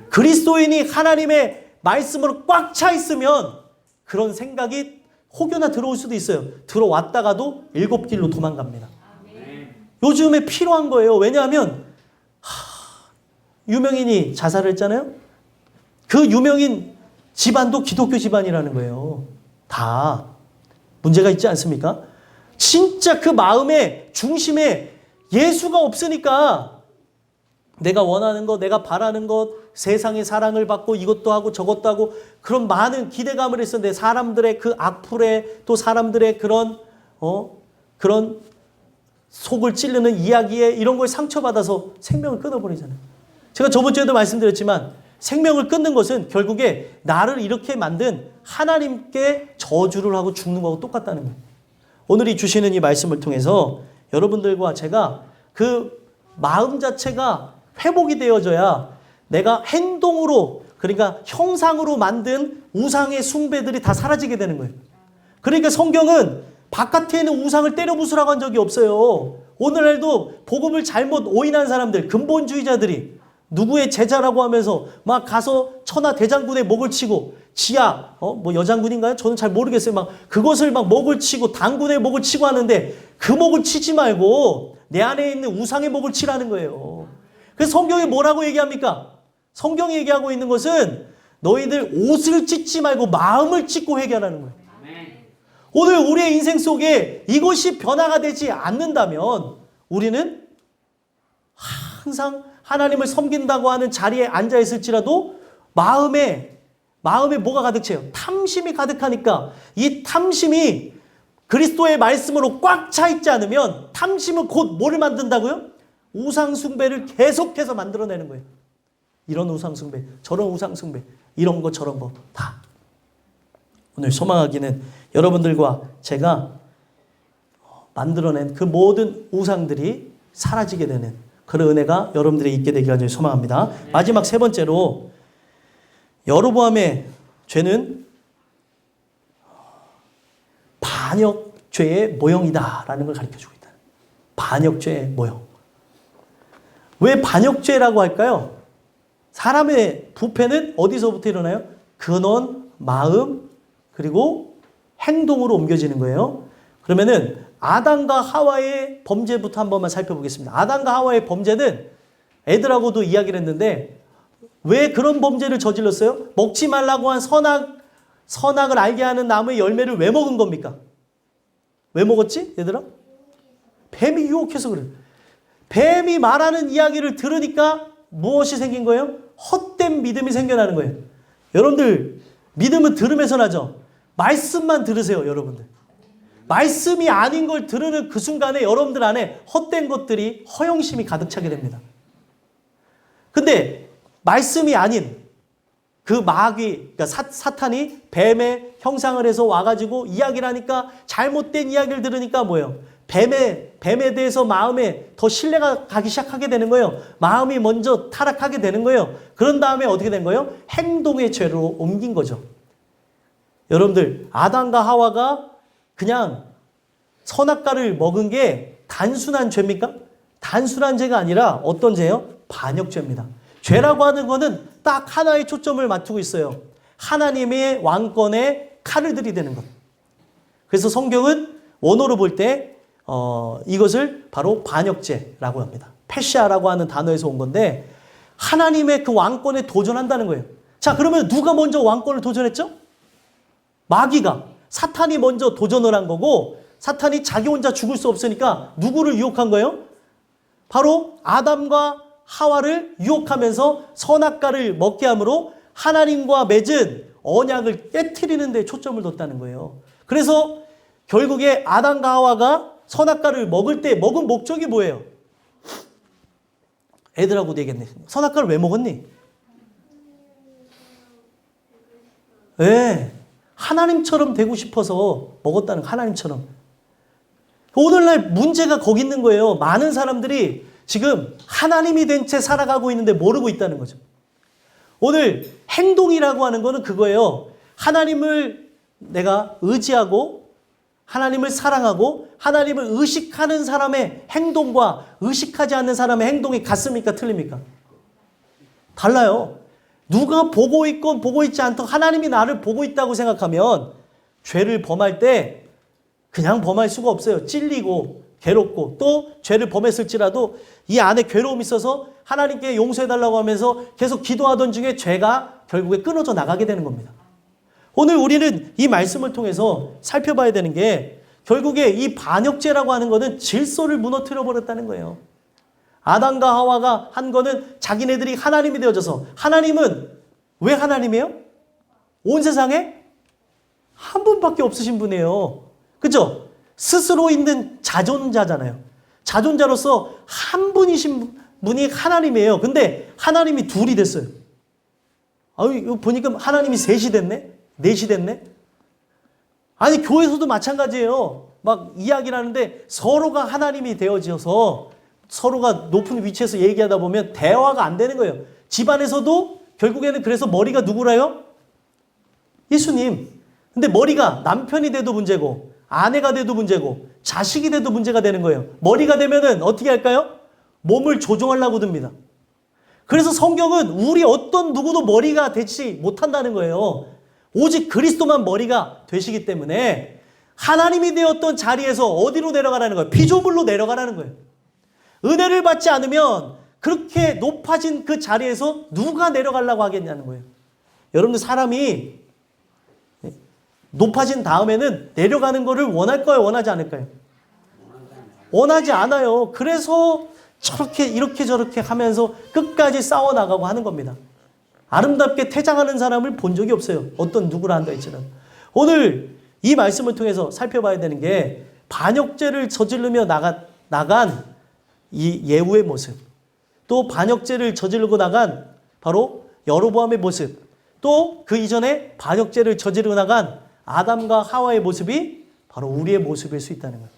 [SPEAKER 1] 그리스도인이 하나님의 말씀으로 꽉 차 있으면 그런 생각이 혹여나 들어올 수도 있어요. 들어왔다가도 7길로 도망갑니다. 요즘에 필요한 거예요. 왜냐하면 유명인이 자살을 했잖아요. 그 유명인 집안도 기독교 집안이라는 거예요. 다 문제가 있지 않습니까? 진짜 그 마음의 중심에 예수가 없으니까 내가 원하는 것, 내가 바라는 것, 세상의 사랑을 받고 이것도 하고 저것도 하고 그런 많은 기대감을 했었는데 사람들의 그 악플에 또 사람들의 그런 속을 찌르는 이야기에 이런 거에 상처받아서 생명을 끊어버리잖아요. 제가 저번 주에도 말씀드렸지만 생명을 끊는 것은 결국에 나를 이렇게 만든 하나님께 저주를 하고 죽는 거하고 똑같다는 거예요. 오늘이 주시는 이 말씀을 통해서 여러분들과 제가 그 마음 자체가 회복이 되어져야 내가 행동으로, 그러니까 형상으로 만든 우상의 숭배들이 다 사라지게 되는 거예요. 그러니까 성경은 바깥에 있는 우상을 때려 부수라고 한 적이 없어요. 오늘날도 복음을 잘못 오인한 사람들, 근본주의자들이 누구의 제자라고 하면서 막 가서 천하 대장군의 목을 치고 지하 뭐 여장군인가요? 저는 잘 모르겠어요. 막 그것을 막 목을 치고 당군의 목을 치고 하는데 그 목을 치지 말고 내 안에 있는 우상의 목을 치라는 거예요. 그래서 성경이 뭐라고 얘기합니까? 성경이 얘기하고 있는 것은 너희들 옷을 찢지 말고 마음을 찢고 회개하라는 거예요. 오늘 우리의 인생 속에 이것이 변화가 되지 않는다면 우리는 항상 하나님을 섬긴다고 하는 자리에 앉아 있을지라도 마음에 마음에 뭐가 가득 차요? 탐심이 가득하니까 이 탐심이 그리스도의 말씀으로 꽉 차 있지 않으면 탐심은 곧 뭐를 만든다고요? 우상숭배를 계속해서 만들어내는 거예요. 이런 우상숭배, 저런 우상숭배, 이런 거 저런 거 다. 오늘 소망하기는 여러분들과 제가 만들어낸 그 모든 우상들이 사라지게 되는 그런 은혜가 여러분들이 있게 되기를 간절히 소망합니다. 마지막 세 번째로 여로보암의 죄는 반역죄의 모형이다라는 걸 가르쳐주고 있다. 반역죄의 모형. 왜 반역죄라고 할까요? 사람의 부패는 어디서부터 일어나요? 근원, 마음, 그리고 행동으로 옮겨지는 거예요. 그러면은 아담과 하와의 범죄부터 한 번만 살펴보겠습니다. 아담과 하와의 범죄는 애들하고도 이야기를 했는데 왜 그런 범죄를 저질렀어요? 먹지 말라고 한 선악을 알게 하는 나무의 열매를 왜 먹은 겁니까? 왜 먹었지? 얘들아? 뱀이 유혹해서 그래요. 뱀이 말하는 이야기를 들으니까 무엇이 생긴 거예요? 헛된 믿음이 생겨나는 거예요. 여러분들 믿음은 들으면서 나죠? 말씀만 들으세요, 여러분들. 말씀이 아닌 걸 들으는 그 순간에 여러분들 안에 헛된 것들이 허영심이 가득 차게 됩니다. 근데 말씀이 아닌 그 마귀, 그러니까 사탄이 뱀의 형상을 해서 와가지고 이야기를 하니까 잘못된 이야기를 들으니까 뭐예요? 뱀에 대해서 마음에 더 신뢰가 가기 시작하게 되는 거예요. 마음이 먼저 타락하게 되는 거예요. 그런 다음에 어떻게 된 거예요? 행동의 죄로 옮긴 거죠. 여러분들, 아담과 하와가 그냥 선악과를 먹은 게 단순한 죄입니까? 단순한 죄가 아니라 어떤 죄예요? 반역죄입니다. 죄라고 하는 거는 딱 하나의 초점을 맞추고 있어요. 하나님의 왕권에 칼을 들이대는 것. 그래서 성경은 원어로 볼 때 이것을 바로 반역죄라고 합니다. 패시아라고 하는 단어에서 온 건데 하나님의 그 왕권에 도전한다는 거예요. 자, 그러면 누가 먼저 왕권을 도전했죠? 마귀가. 사탄이 먼저 도전을 한 거고 사탄이 자기 혼자 죽을 수 없으니까 누구를 유혹한 거예요? 바로 아담과 하와를 유혹하면서 선악과를 먹게 함으로 하나님과 맺은 언약을 깨트리는 데 초점을 뒀다는 거예요. 그래서 결국에 아담과 하와가 선악과를 먹을 때 먹은 목적이 뭐예요? 애들하고도 얘기했네. 선악과를 왜 먹었니? 네. 하나님처럼 되고 싶어서 먹었다는 하나님처럼. 오늘날 문제가 거기 있는 거예요. 많은 사람들이 지금 하나님이 된 채 살아가고 있는데 모르고 있다는 거죠. 오늘 행동이라고 하는 거는 그거예요. 하나님을 내가 의지하고 하나님을 사랑하고 하나님을 의식하는 사람의 행동과 의식하지 않는 사람의 행동이 같습니까? 틀립니까? 달라요. 누가 보고 있건 보고 있지 않던 하나님이 나를 보고 있다고 생각하면 죄를 범할 때 그냥 범할 수가 없어요. 찔리고 괴롭고 또 죄를 범했을지라도 이 안에 괴로움이 있어서 하나님께 용서해달라고 하면서 계속 기도하던 중에 죄가 결국에 끊어져 나가게 되는 겁니다. 오늘 우리는 이 말씀을 통해서 살펴봐야 되는 게 결국에 이 반역죄라고 하는 것은 질서를 무너뜨려 버렸다는 거예요. 아담과 하와가 한 거는 자기네들이 하나님이 되어져서 하나님은 왜 하나님이에요? 온 세상에 한 분밖에 없으신 분이에요. 그죠? 스스로 있는 자존자잖아요. 자존자로서 한 분이신 분이 하나님이에요. 근데 하나님이 둘이 됐어요. 이거 보니까 하나님이 셋이 됐네? 넷이 됐네? 아니, 교회에서도 마찬가지예요. 막 이야기를 하는데 서로가 하나님이 되어져서 서로가 높은 위치에서 얘기하다 보면 대화가 안 되는 거예요. 집안에서도 결국에는 그래서 머리가 누구라요? 예수님. 근데 머리가 남편이 돼도 문제고 아내가 돼도 문제고 자식이 돼도 문제가 되는 거예요. 머리가 되면은 어떻게 할까요? 몸을 조종하려고 듭니다. 그래서 성경은 우리 어떤 누구도 머리가 되지 못한다는 거예요. 오직 그리스도만 머리가 되시기 때문에 하나님이 되었던 자리에서 어디로 내려가라는 거예요? 피조물로 내려가라는 거예요. 은혜를 받지 않으면 그렇게 높아진 그 자리에서 누가 내려가려고 하겠냐는 거예요. 여러분들 사람이 높아진 다음에는 내려가는 거를 원할까요? 원하지 않을까요? 원하지 않아요. 그래서 저렇게 이렇게 저렇게 하면서 끝까지 싸워나가고 하는 겁니다. 아름답게 퇴장하는 사람을 본 적이 없어요. 어떤 누구라 한다 했지만. 오늘 이 말씀을 통해서 살펴봐야 되는 게 반역죄를 저지르며 나간 이 예후의 모습, 또 반역죄를 저지르고 나간 바로 여로보암의 모습, 또 그 이전에 반역죄를 저지르고 나간 아담과 하와의 모습이 바로 우리의 모습일 수 있다는 거예요.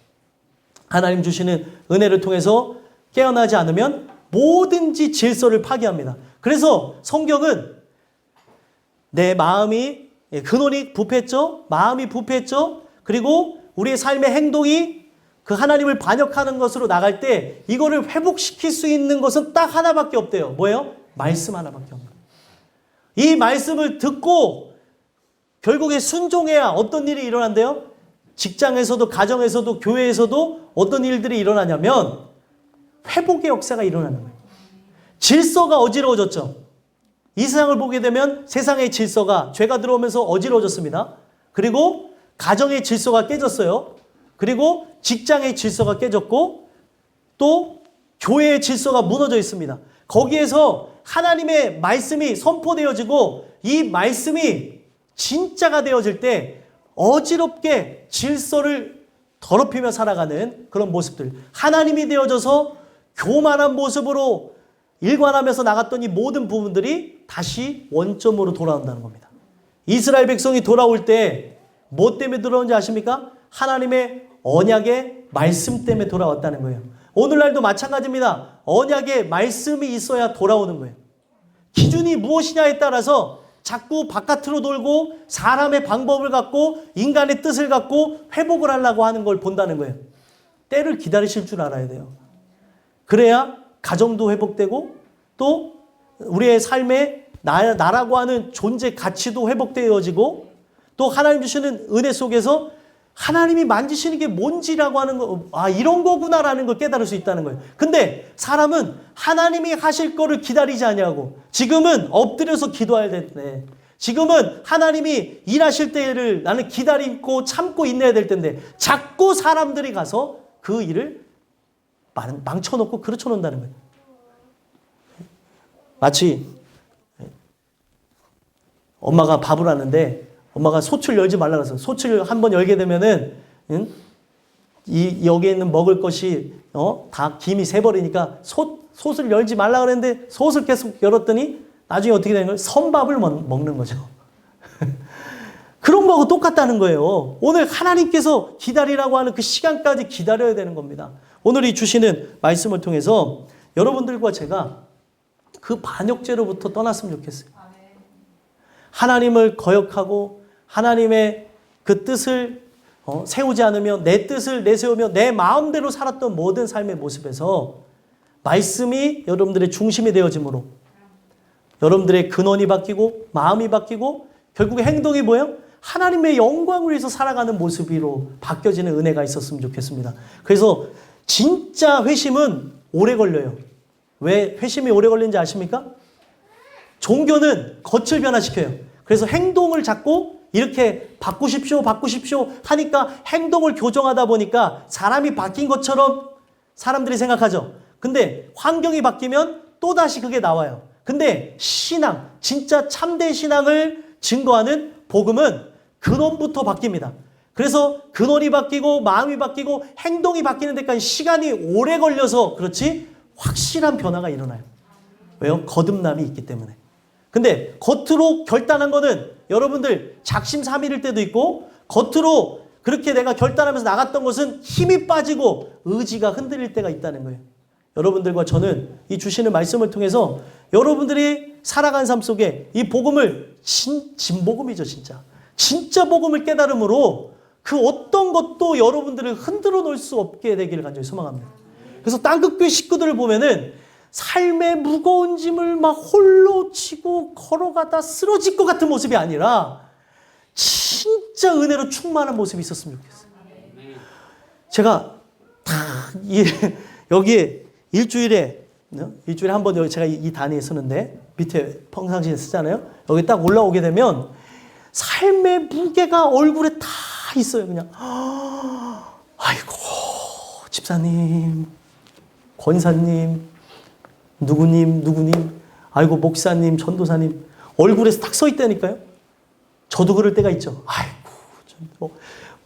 [SPEAKER 1] 하나님 주시는 은혜를 통해서 깨어나지 않으면 뭐든지 질서를 파괴합니다. 그래서 성경은 내 마음이 근원이 부패했죠. 마음이 부패했죠. 그리고 우리의 삶의 행동이 그 하나님을 반역하는 것으로 나갈 때 이거를 회복시킬 수 있는 것은 딱 하나밖에 없대요. 뭐예요? 말씀 하나밖에 없는 거예요. 이 말씀을 듣고 결국에 순종해야 어떤 일이 일어난대요? 직장에서도 가정에서도 교회에서도 어떤 일들이 일어나냐면 회복의 역사가 일어나는 거예요. 질서가 어지러워졌죠. 이 세상을 보게 되면 세상의 질서가 죄가 들어오면서 어지러워졌습니다. 그리고 가정의 질서가 깨졌어요. 그리고 직장의 질서가 깨졌고 또 교회의 질서가 무너져 있습니다. 거기에서 하나님의 말씀이 선포되어지고 이 말씀이 진짜가 되어질 때 어지럽게 질서를 더럽히며 살아가는 그런 모습들, 하나님이 되어져서 교만한 모습으로 일관하면서 나갔던 이 모든 부분들이 다시 원점으로 돌아온다는 겁니다. 이스라엘 백성이 돌아올 때 뭐 때문에 돌아온지 아십니까? 하나님의 언약의 말씀 때문에 돌아왔다는 거예요. 오늘날도 마찬가지입니다. 언약의 말씀이 있어야 돌아오는 거예요. 기준이 무엇이냐에 따라서 자꾸 바깥으로 돌고 사람의 방법을 갖고 인간의 뜻을 갖고 회복을 하려고 하는 걸 본다는 거예요. 때를 기다리실 줄 알아야 돼요. 그래야 가정도 회복되고 또 우리의 삶에 나라고 하는 존재 가치도 회복되어지고 또 하나님 주시는 은혜 속에서 하나님이 만지시는 게 뭔지라고 하는 거, 이런 거구나라는 걸 깨달을 수 있다는 거예요. 근데 사람은 하나님이 하실 거를 기다리지 않냐고. 지금은 엎드려서 기도해야 되는데, 지금은 하나님이 일하실 때를 나는 기다리고 참고 인내해야 될 텐데, 자꾸 사람들이 가서 그 일을 망쳐놓고 그르쳐 놓는다는 거예요. 마치 엄마가 밥을 하는데 엄마가 솥을 열지 말라고 해서 솥을 한번 열게 되면은 여기에 있는 먹을 것이 다 김이 새버리니까 솥을 열지 말라고 그랬는데 솥을 계속 열었더니 나중에 어떻게 되는 거예요? 선밥을 먹는 거죠. 그런 거하고 똑같다는 거예요. 오늘 하나님께서 기다리라고 하는 그 시간까지 기다려야 되는 겁니다. 오늘 이 주시는 말씀을 통해서 여러분들과 제가 그 반역죄로부터 떠났으면 좋겠어요. 하나님을 거역하고 하나님의 그 뜻을 세우지 않으며 내 뜻을 내세우며 내 마음대로 살았던 모든 삶의 모습에서 말씀이 여러분들의 중심이 되어짐으로 여러분들의 근원이 바뀌고 마음이 바뀌고 결국에 행동이 뭐예요? 하나님의 영광을 위해서 살아가는 모습으로 바뀌어지는 은혜가 있었으면 좋겠습니다. 그래서 진짜 회심은 오래 걸려요. 왜 회심이 오래 걸리는지 아십니까? 종교는 겉을 변화시켜요. 그래서 행동을 자꾸 이렇게 바꾸십시오 하니까 행동을 교정하다 보니까 사람이 바뀐 것처럼 사람들이 생각하죠. 근데 환경이 바뀌면 또다시 그게 나와요. 근데 신앙, 진짜 참된 신앙을 증거하는 복음은 근원부터 바뀝니다. 그래서 근원이 바뀌고 마음이 바뀌고 행동이 바뀌는 데까지 시간이 오래 걸려서 그렇지 확실한 변화가 일어나요. 왜요? 거듭남이 있기 때문에. 근데 겉으로 결단한 거는 여러분들 작심삼일일 때도 있고 겉으로 그렇게 내가 결단하면서 나갔던 것은 힘이 빠지고 의지가 흔들릴 때가 있다는 거예요. 여러분들과 저는 이 주시는 말씀을 통해서 여러분들이 살아간 삶 속에 이 복음을 진복음이죠, 진짜. 진짜 복음을 깨달음으로 그 어떤 것도 여러분들을 흔들어 놓을 수 없게 되기를 간절히 소망합니다. 그래서 땅끝교회 식구들을 보면은 삶의 무거운 짐을 막 홀로 지고 걸어가다 쓰러질 것 같은 모습이 아니라 진짜 은혜로 충만한 모습이 있었으면 좋겠어요. 제가 여기에 일주일에 한 번 제가 이 단위에 쓰는데 밑에 평상시에 쓰잖아요. 여기 딱 올라오게 되면 삶의 무게가 얼굴에 다 있어요. 그냥 아이고 집사님, 권사님, 누구님, 아이고 목사님, 전도사님, 얼굴에서 딱 서 있다니까요. 저도 그럴 때가 있죠. 아이고,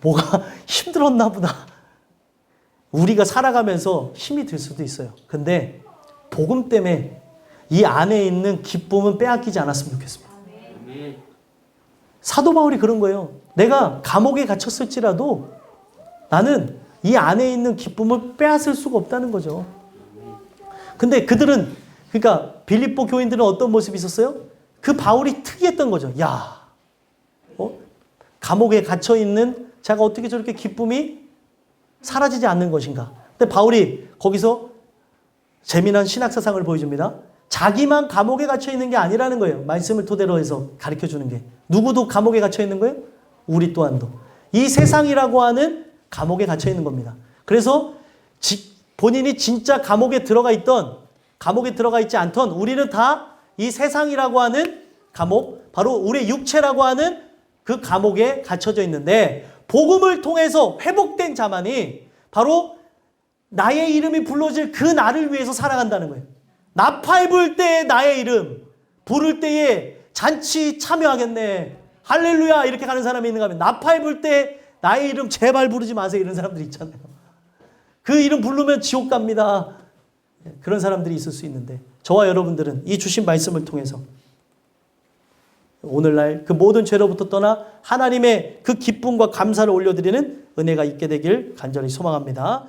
[SPEAKER 1] 뭐가 힘들었나 보다. 우리가 살아가면서 힘이 들 수도 있어요. 근데 복음 때문에 이 안에 있는 기쁨은 빼앗기지 않았으면 좋겠습니다. 사도 바울이 그런 거예요. 내가 감옥에 갇혔을지라도 나는 이 안에 있는 기쁨을 빼앗을 수가 없다는 거죠. 근데 그들은, 그러니까 빌립보 교인들은 어떤 모습이 있었어요? 그 바울이 특이했던 거죠. 야, 감옥에 갇혀있는 자가 어떻게 저렇게 기쁨이 사라지지 않는 것인가. 근데 바울이 거기서 재미난 신학사상을 보여줍니다. 자기만 감옥에 갇혀있는 게 아니라는 거예요. 말씀을 토대로 해서 가르쳐주는 게. 누구도 감옥에 갇혀있는 거예요? 우리 또한도. 이 세상이라고 하는 감옥에 갇혀있는 겁니다. 그래서 본인이 진짜 감옥에 들어가 있던, 감옥에 들어가 있지 않던 우리는 다 이 세상이라고 하는 감옥, 바로 우리의 육체라고 하는 그 감옥에 갇혀져 있는데, 복음을 통해서 회복된 자만이 바로 나의 이름이 불러질 그 날을 위해서 살아간다는 거예요. 나팔 불 때 나의 이름 부를 때에 잔치 참여하겠네, 할렐루야 이렇게 가는 사람이 있는가 하면, 나팔 불 때 나의 이름 제발 부르지 마세요 이런 사람들이 있잖아요. 그 이름 부르면 지옥 갑니다. 그런 사람들이 있을 수 있는데, 저와 여러분들은 이 주신 말씀을 통해서 오늘날 그 모든 죄로부터 떠나 하나님의 그 기쁨과 감사를 올려드리는 은혜가 있게 되길 간절히 소망합니다.